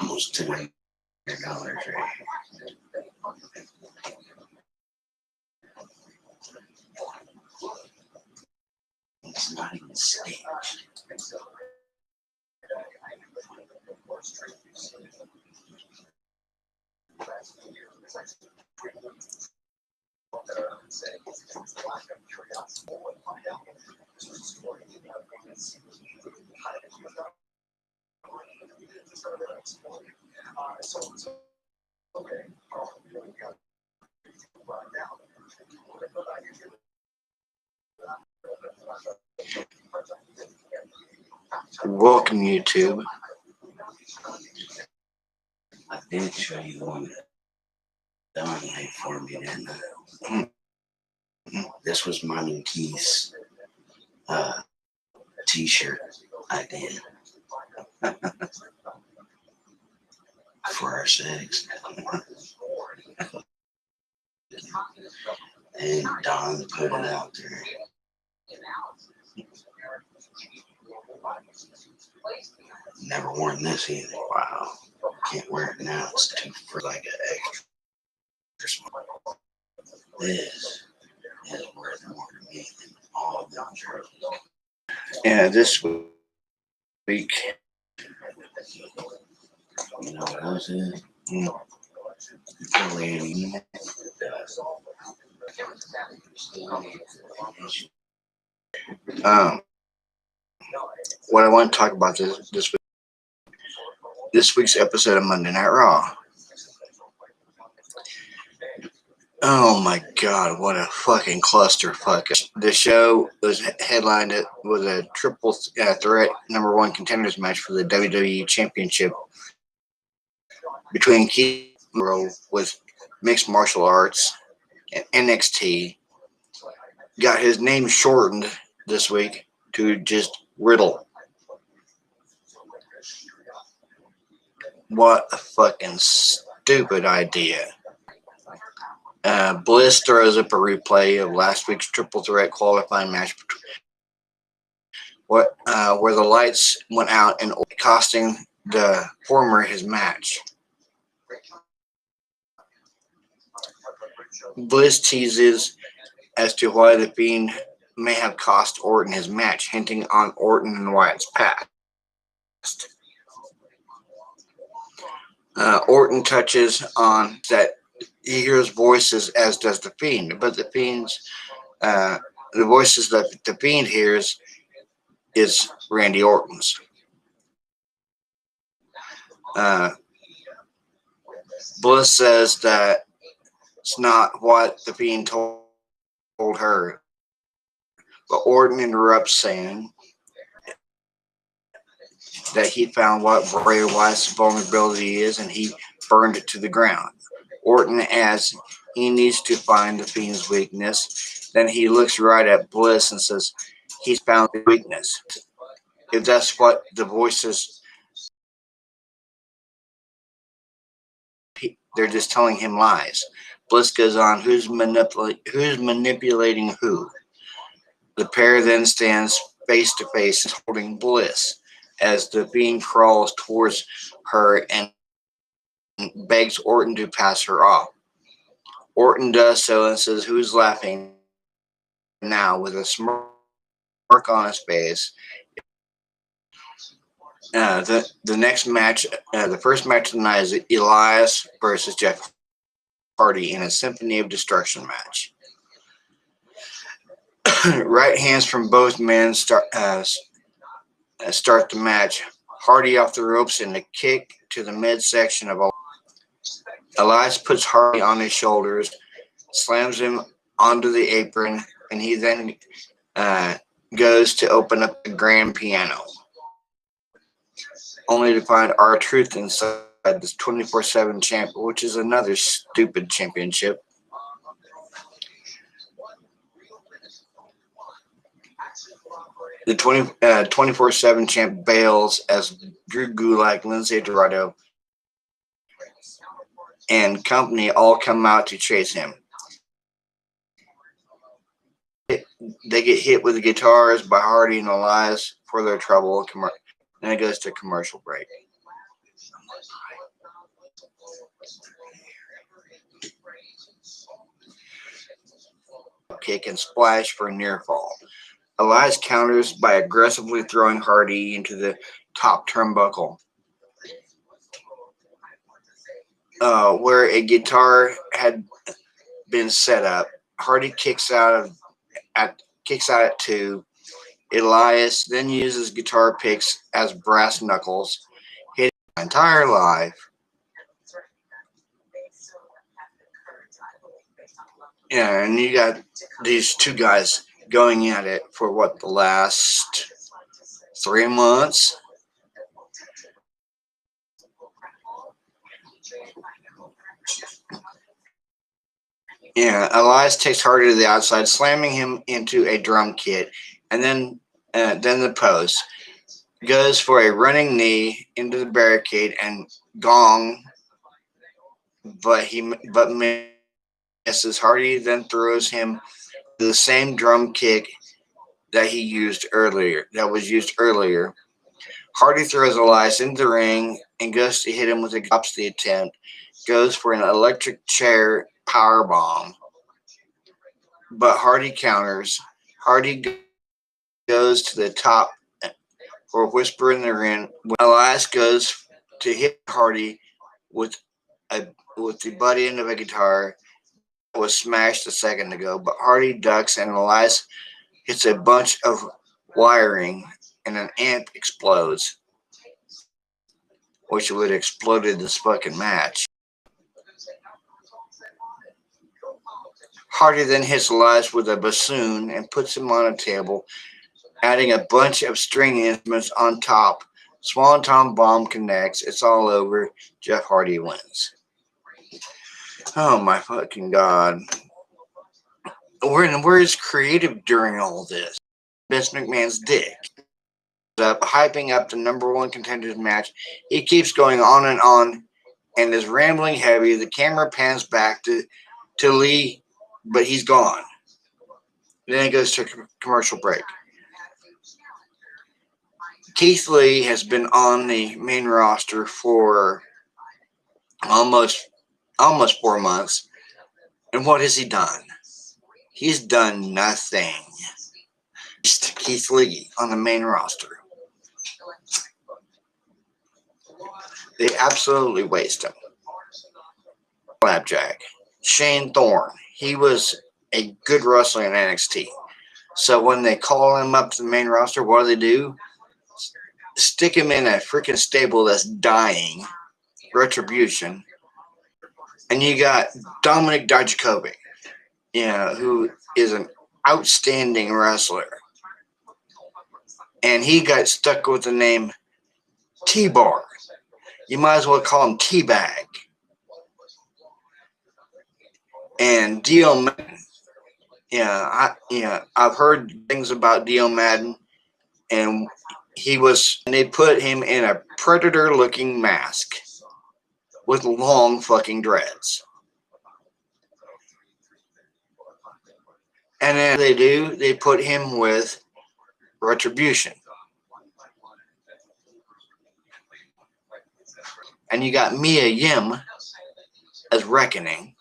Almost $200, right? It's not even staged. Welcome, YouTube. I did show you one that Don made for me, and this was mine and Keith's t-shirt I did for our sex. And Don put it out there. Never worn this either. Wow. Can't wear it now. It's too for like an extra small. This is worth more to me than all of them jerseys. Yeah, this week. You know what else is? What I want to talk about this week's episode of Monday Night Raw. Oh my God, what a fucking clusterfuck. The show was headlined with a triple threat #1 contenders match for the WWE Championship between Keith with mixed martial arts and NXT. Got his name shortened this week to just Riddle. What a fucking stupid idea. Bliss throws up a replay of last week's triple threat qualifying match where the lights went out and costing the former his match. Bliss teases as to why the Fiend may have cost Orton his match, hinting on Orton and Wyatt's past. Orton touches on that he hears voices, as does the Fiend, but the voices that the Fiend hears is Randy Orton's. Bliss says that it's not what the Fiend told her, but Orton interrupts, saying that he found what Bray Wyatt's vulnerability is and he burned it to the ground. Orton adds he needs to find the Fiend's weakness. Then he looks right at Bliss and says he's found the weakness. If that's what the voices, they're just telling him lies. Bliss goes on, who's manipulating who? The pair then stands face to face, holding Bliss as the Fiend crawls towards her and begs Orton to pass her off. Orton does so and says, who's laughing now, with a smirk on his face. The next match, the first match of the night is Elias versus Jeff Hardy in a Symphony of Destruction match. Right hands from both men start the match. Hardy off the ropes and a kick to the midsection of Elias puts Hardy on his shoulders, slams him onto the apron, and he then goes to open up the grand piano, only to find R-Truth inside this 24/7 champ, which is another stupid championship. The 24/7 champ bails as Drew Gulak, Lindsay Dorado, and company all come out to chase him. They get hit with the guitars by Hardy and Elias for their trouble. And it goes to commercial break. Kick and splash for a near fall. Elias counters by aggressively throwing Hardy into the top turnbuckle, where a guitar had been set up. Hardy kicks out at 2. Elias then uses guitar picks as brass knuckles, hitting my entire life. Yeah, and you got these two guys going at it for the last 3 months. Yeah, Elias takes Hardy to the outside, slamming him into a drum kit, and then the post. Goes for a running knee into the barricade and gong, but misses. Hardy then throws him to the same drum kick that was used earlier. Hardy throws Elias into the ring and goes to hit him with stops the attempt. Goes for an electric chair power bomb, but Hardy counters. Hardy goes to the top for a whisper in the ring. When Elias goes to hit Hardy with the butt end of a guitar that was smashed a second ago, but Hardy ducks and Elias hits a bunch of wiring and an amp explodes, which would have exploded this fucking match. Hardy then hits Elias with a bassoon and puts him on a table, adding a bunch of string instruments on top. Swanton Bomb connects. It's all over. Jeff Hardy wins. Oh my fucking God. Where is creative during all this? Vince McMahon's dick. Hyping up the number one contenders match. He keeps going on and is rambling heavy. The camera pans back to Lee, but he's gone. Then it goes to commercial break. Keith Lee has been on the main roster for almost 4 months. And what has he done? He's done nothing. Keith Lee on the main roster. They absolutely waste him. Flapjack. Shane Thorne. He was a good wrestler in NXT. So when they call him up to the main roster, what do? Stick him in a freaking stable that's dying. Retribution. And you got Dominic Dijakovic, who is an outstanding wrestler. And he got stuck with the name T-Bar. You might as well call him T-Bag. And Dio Madden. I've heard things about Dio Madden, and they put him in a predator-looking mask with long fucking dreads. And then they put him with Retribution. And you got Mia Yim as Reckoning.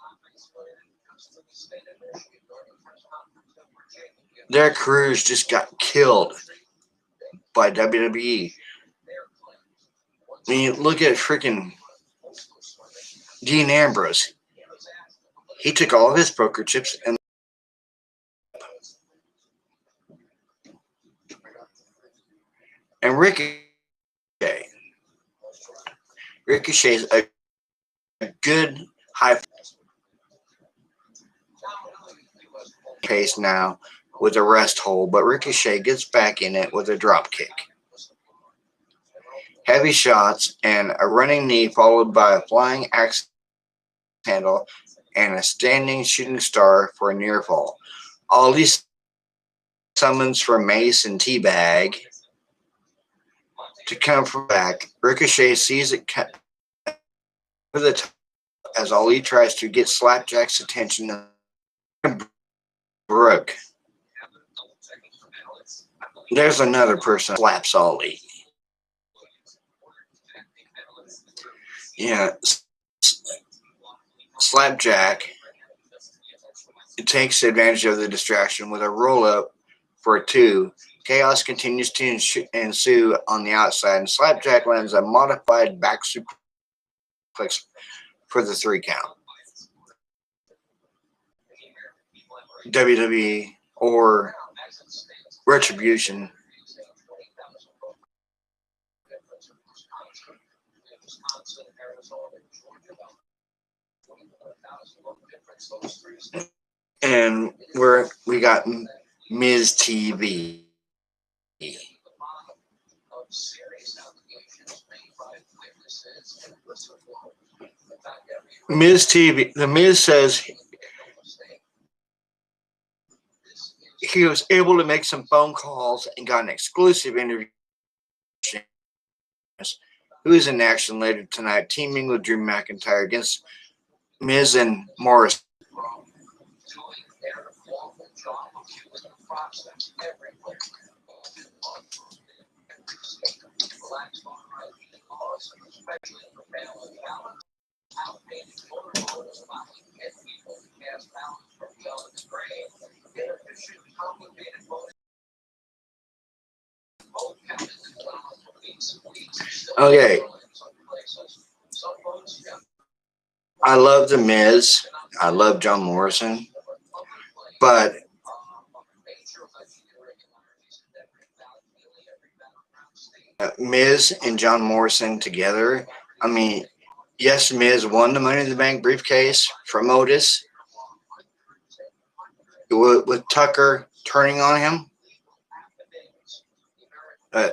Their careers just got killed by WWE. I mean, look at freaking Dean Ambrose. He took all of his poker chips and Ricochet's a good high pace now with a rest hold, but Ricochet gets back in it with a drop kick. Heavy shots and a running knee followed by a flying axe handle and a standing shooting star for a near fall. All these summons for Mace and Teabag to come from back. Ricochet sees it the top as Ali tries to get Slapjack's attention. Brooke. There's another person slaps Ollie. Yeah, Slapjack takes advantage of the distraction with a roll up for a two. Chaos continues to ensue on the outside, and Slapjack lands a modified back suplex for the 3 count. WWE or Retribution. And we got Ms. TV. Ms. TV. The Miz says he was able to make some phone calls and got an exclusive interview. Who is in action later tonight, teaming with Drew McIntyre against Miz and Morris. Okay, I love the Miz. I love John Morrison, but Miz and John Morrison together. I mean, yes, Miz won the Money in the Bank briefcase from Otis with Tucker turning on him. Uh,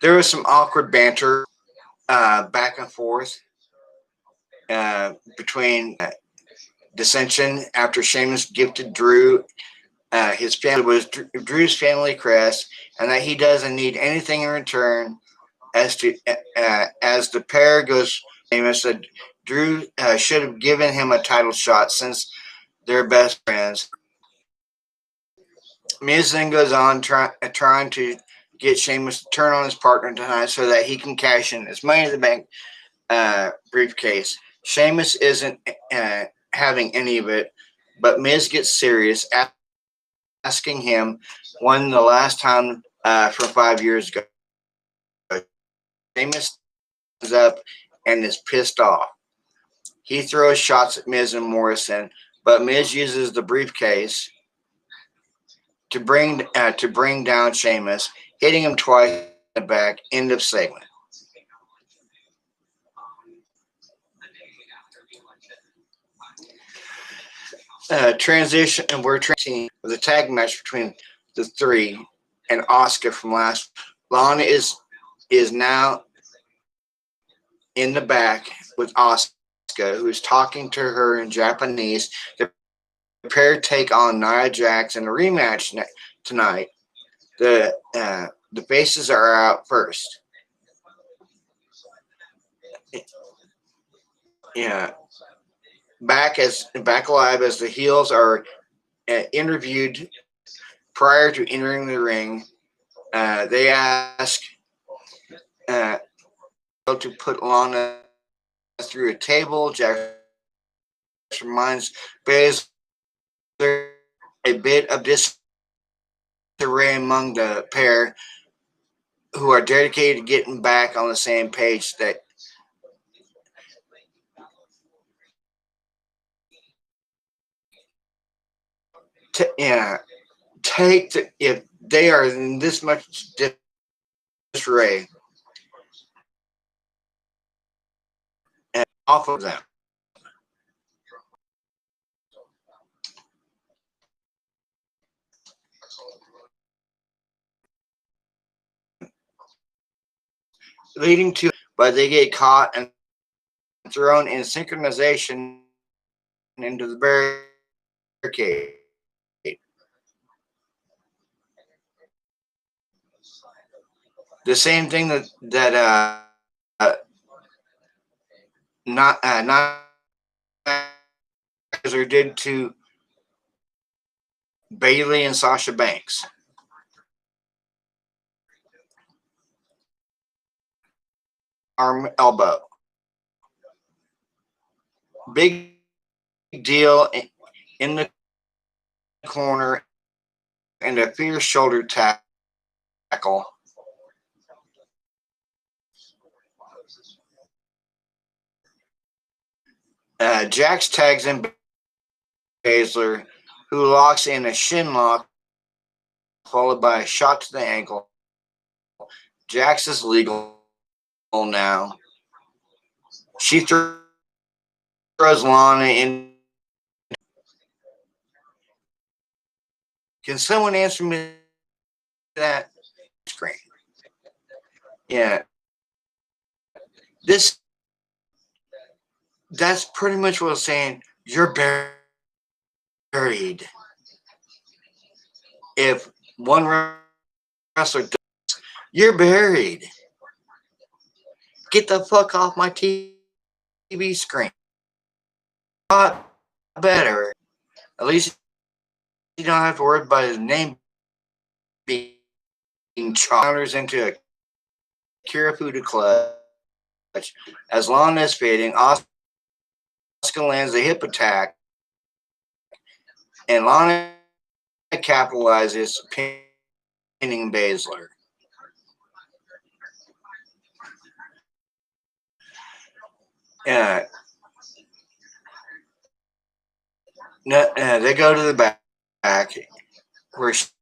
there was some awkward banter back and forth between dissension after Sheamus gifted Drew his family was Drew's family crest, and that he doesn't need anything in return. As the pair goes, Sheamus said Drew should have given him a title shot since they're best friends. Miz then goes on trying to get Sheamus to turn on his partner tonight so that he can cash in his Money in the Bank briefcase. Sheamus isn't having any of it, but Miz gets serious, asking him when the last time from 5 years ago. Sheamus stands up and is pissed off. He throws shots at Miz and Morrison, but Miz uses the briefcase to bring down Sheamus, hitting him twice in the back. End of segment. Transition, and we're transitioning with a tag match between the three and Asuka from last. Lana is now in the back with Asuka, who's talking to her in Japanese. The pair take on Nia Jax in a rematch tonight. The faces are out first. Yeah, back alive as the heels are interviewed prior to entering the ring. They ask to put Lana through a table. Jax reminds Baszler a bit of disarray among the pair, who are dedicated to getting back on the same page. That if they are in this much disarray, and off of them. Leading to, but they get caught and thrown in synchronization into the barricade. The same thing not did to Bailey and Sasha Banks. Arm elbow. Big deal in the corner and a fierce shoulder tackle. Jax tags in Baszler, who locks in a shin lock, followed by a shot to the ankle. Jax is legal now. She throws Lana in. Can someone answer me that screen? Yeah. That's pretty much what I'm saying. You're buried. If one wrestler does, you're buried. Get the fuck off my TV screen. A lot better. At least you don't have to worry about his name being charged into a Kirifuda clutch. As long as fading, Asuka lands a hip attack, and Lana capitalizes, pinning Baszler. They go to the back where she's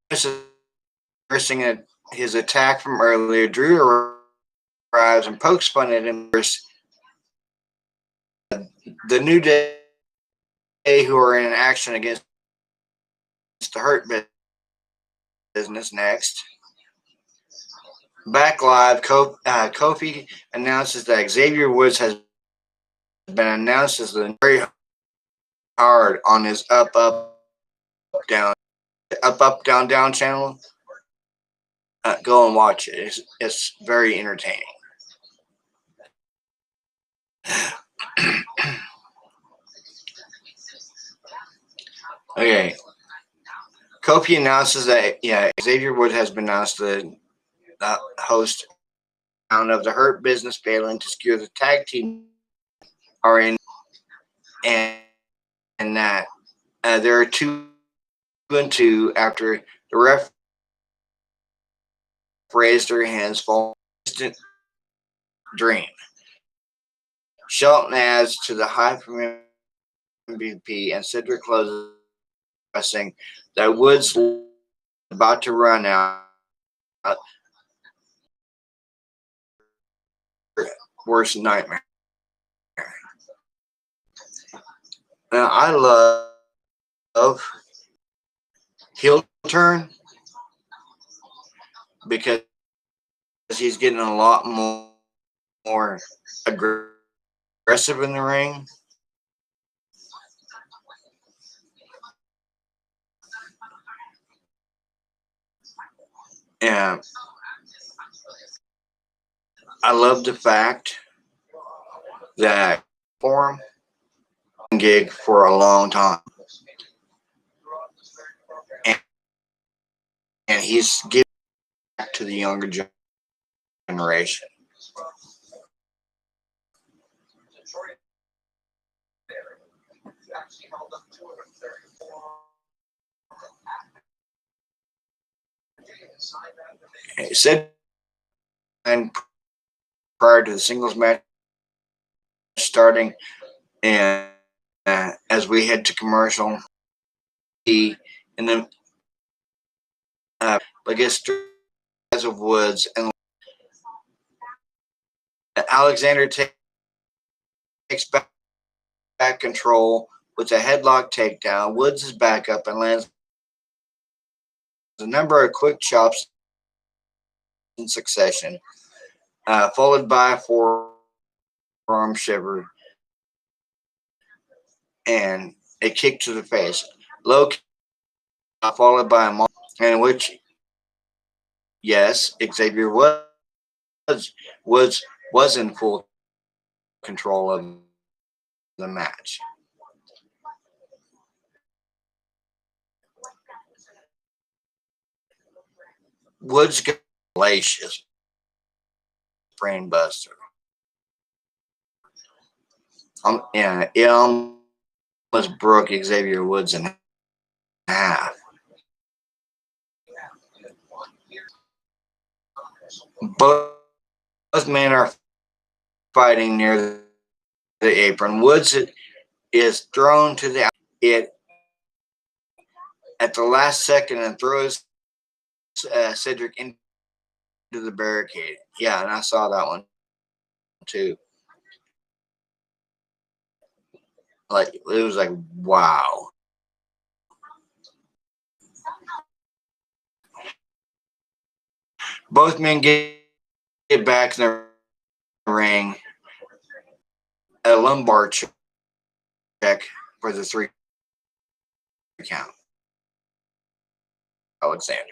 reversing his attack from earlier. Drew arrives and pokes fun at him. The New Day, who are in action against the Hurt Business next. Back live, Kofi announces that Xavier Woods has been announced as the very hard on his up, down channel. Go and watch it. It's very entertaining. Okay. Kofi announces that Xavier Woods has been announced the host of the Hurt Business, failing to secure the tag team are in, and that there are 2-2 after the ref raised their hands, fall instant dream. Shelton adds to the hype from MVP, and Cedric closes by saying that Woods about to run out. Worst nightmare. Now I love heel turn because he's getting a lot more aggressive in the ring. And I love the fact that for him gig for a long time, and he's giving back to the younger generation. He said, and prior to the singles match starting, and as we head to commercial, he in the against of Woods and Alexander takes back control with a headlock takedown. Woods is back up and lands a number of quick chops in succession, followed by a forearm shiver and a kick to the face. Low kick, followed by a in which, yes, Xavier Woods Woods was in full control of the match. Woods got hellacious brain buster. Yeah, it almost broke Xavier Woods in half. Both men are fighting near the apron. Woods is thrown to the it at the last second and throws Cedric into the barricade. Yeah, and I saw that one too. Like it was like wow. Both men get back in the ring. A lumbar check for the 3 count. Alexander.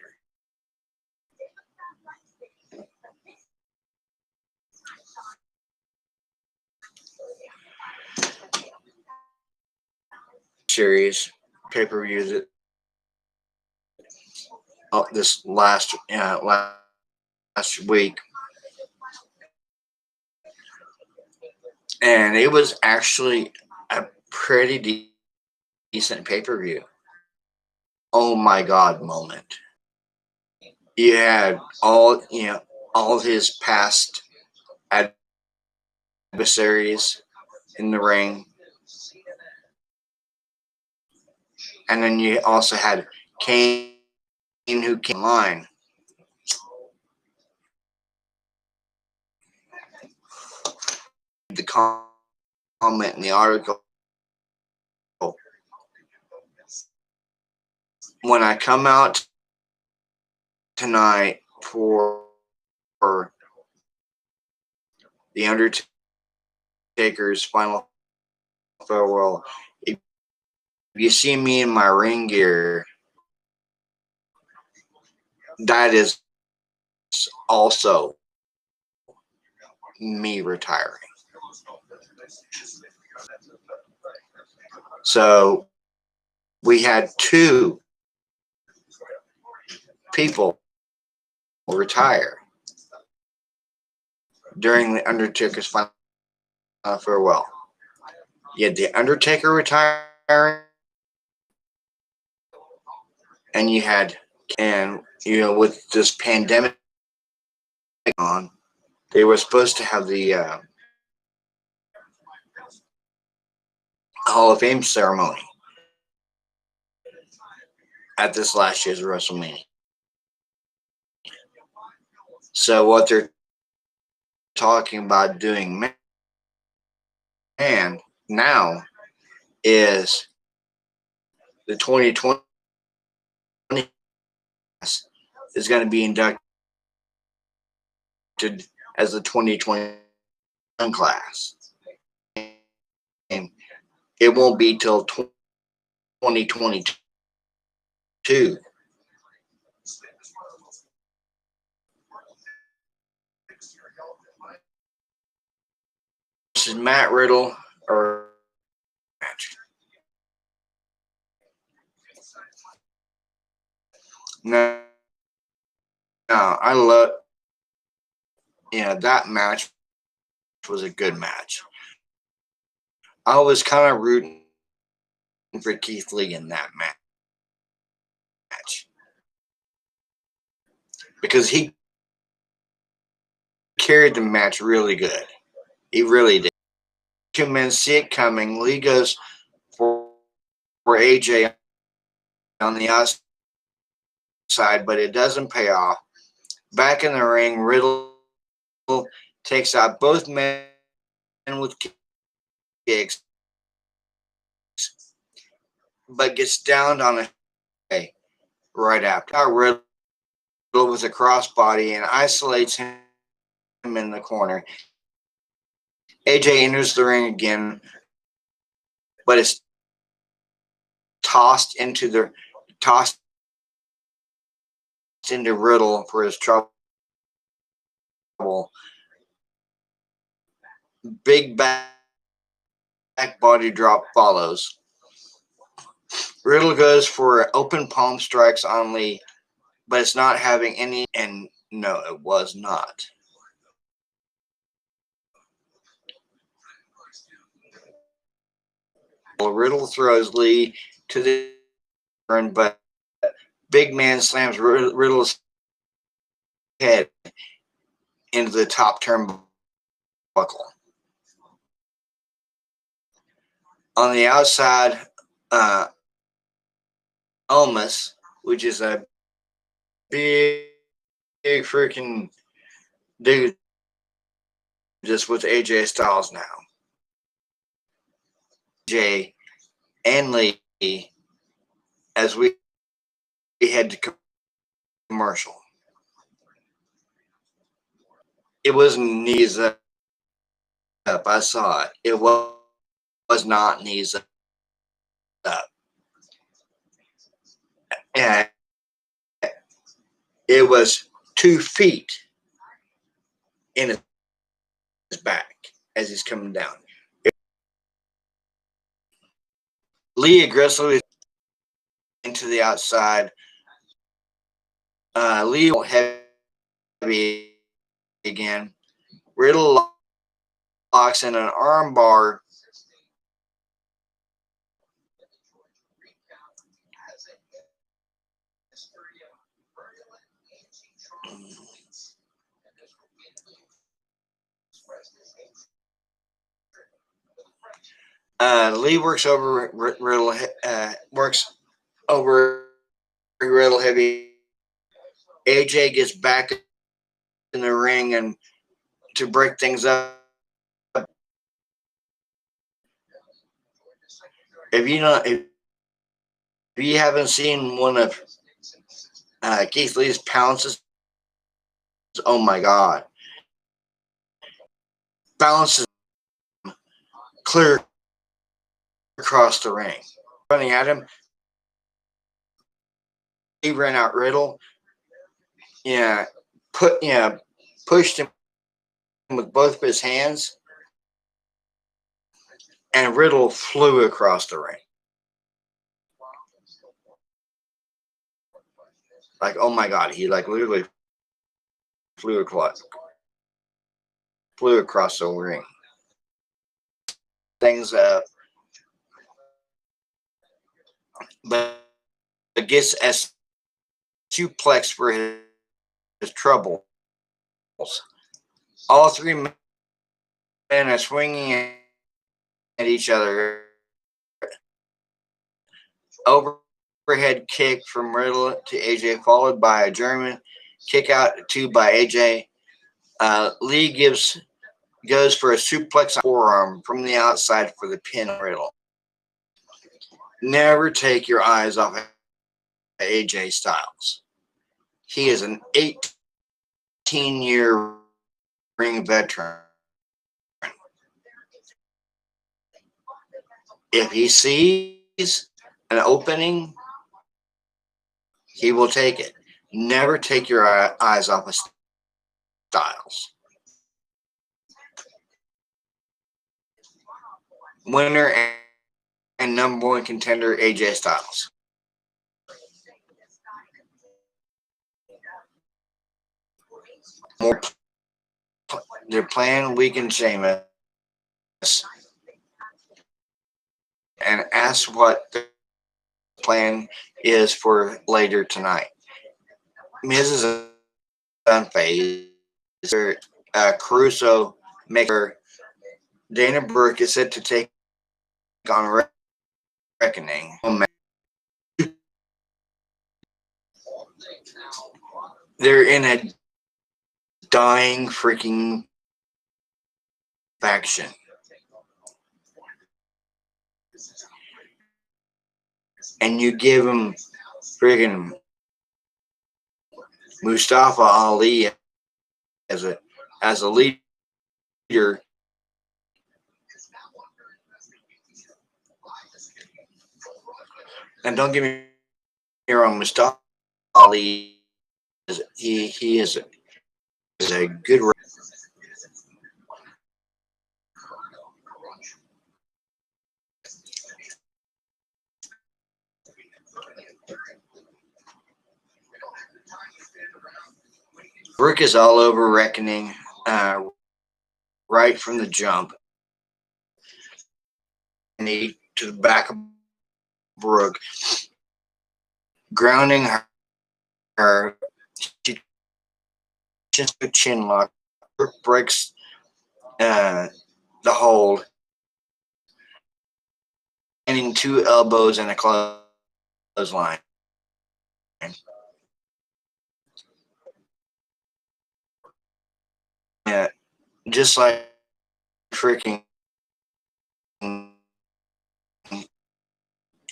Series pay-per-views it this last week, and it was actually a pretty decent pay-per-view. Oh my God moment. You had all his past adversaries in the ring, and then you also had Kane who came line. The comment in the article, when I come out tonight for the Undertaker's final farewell, if you see me in my ring gear, that is also me retiring. So we had 2 people retire during the Undertaker's final farewell. You had the Undertaker retiring, and you had, with this pandemic on, they were supposed to have the Hall of Fame ceremony at this last year's WrestleMania. So what they're talking about doing now is the 2020 is going to be inducted as the 2021 class. And it won't be till 2022. This is Matt Riddle or match. Now, I love, that match was a good match. I was kind of rooting for Keith Lee in that match because he carried the match really good. He really did. 2 men see it coming. Lee goes for AJ on the outside, but it doesn't pay off. Back in the ring, Riddle takes out both men with kicks, but gets downed on a right after. Riddle with a crossbody and isolates him in the corner. AJ enters the ring again, but is tossed into Riddle for his trouble Big back body drop follows. Riddle goes for open palm strikes on Lee, but it's not having any, and no, it was not. Riddle throws Lee to the turn, but big man slams Riddle's head into the top turnbuckle. On the outside, Almas, which is a big freaking dude, just with AJ Styles now. AJ and Lee, as we head to commercial. It wasn't knees up. I saw it. It was not knees up. And it was 2 feet in his back as he's coming down. Lee aggressively into the outside. Lee heavy again. Riddle locks in an arm bar. Lee works over Riddle. Works over Riddle heavy. AJ gets back in the ring and to break things up. If you haven't seen one of Keith Lee's pounces, oh my God, bounces clear across the ring, running at him. He ran out Riddle. Pushed him with both of his hands, and Riddle flew across the ring. Like, oh my God, he like literally flew across the ring. Things up, but it gets as suplex for his troubles. All 3 men are swinging at each other. Overhead kick from Riddle to AJ, followed by a German kick out 2 by AJ. Lee goes for a suplex forearm from the outside for the pin on Riddle. Never take your eyes off of AJ Styles. He is an 18-year ring veteran. If he sees an opening, he will take it. Never take your eyes off of Styles. Winner and number 1 contender, AJ Styles. They're playing weekend Sheamus and ask what the plan is for later tonight. Miz is unfazed. Caruso makes her. Dana Brooke is set to take on Reckoning. They're in a dying freaking faction. And you give him freaking Mustafa Ali as a leader. And don't get me wrong, Mustafa Ali he is a good. Brooke is all over Reckoning right from the jump. Knee to the back of Brooke, grounding her. She just a chin lock. Brooke breaks the hold, landing 2 elbows and a clothesline. Yeah, just like freaking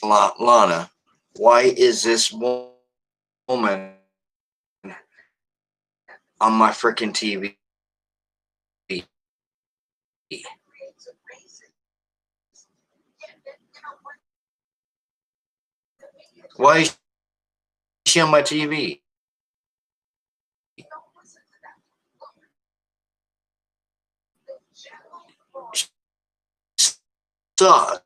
Lana. Why is this woman on my freaking TV? Why is she on my TV? Sucks.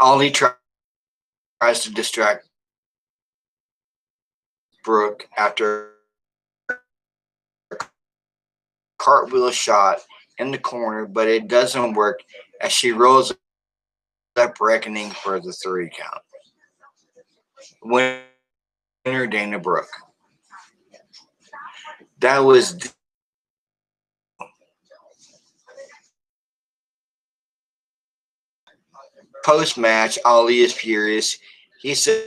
Ollie tries to distract Brooke after a cartwheel shot in the corner, but it doesn't work as she rolls up Reckoning for the 3 count. Winner Dana Brooke. That was post match. Ali is furious. He says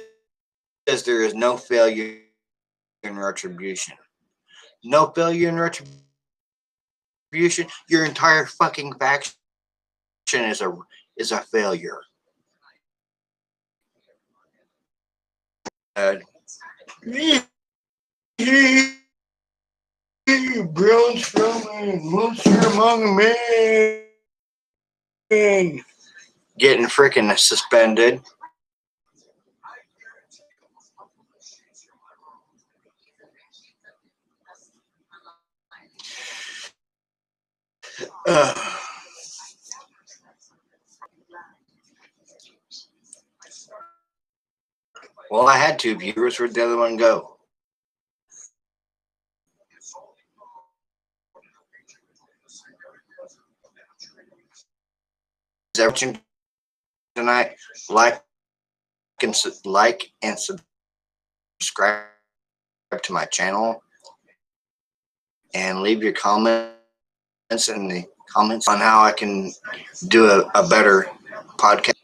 there is no failure in retribution. No failure in retribution. Your entire fucking faction is a failure. Braun Strowman, monster among men, getting freaking suspended. Well, I had 2 viewers. Where'd the other one go? Is everything tonight? Like and subscribe to my channel, and leave your comments in the comments on how I can do a better podcast.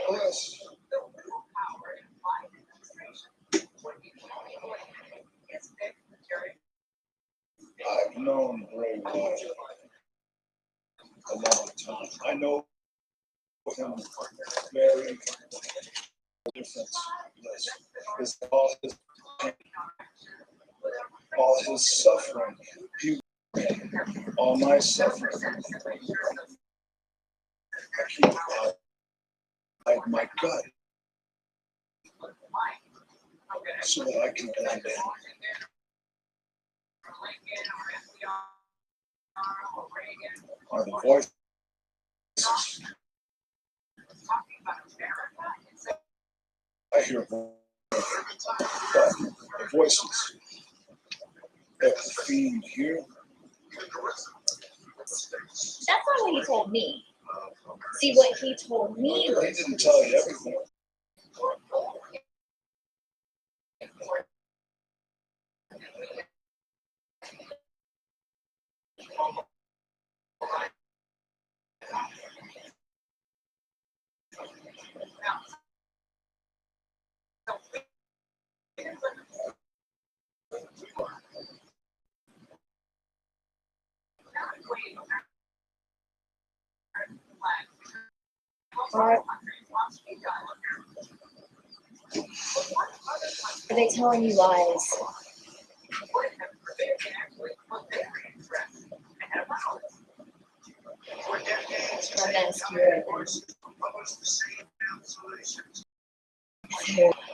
Plus, I've known Bray Wyatt a long time. I know him very different. His, all his suffering, all my suffering, I keep like my gut so that I can blend in. Are the voices. I hear them, but the voices that the fiend here. That's not what he told me. See, what he told me He was didn't tell you everything. are they telling you lies? I'm gonna ask you right now.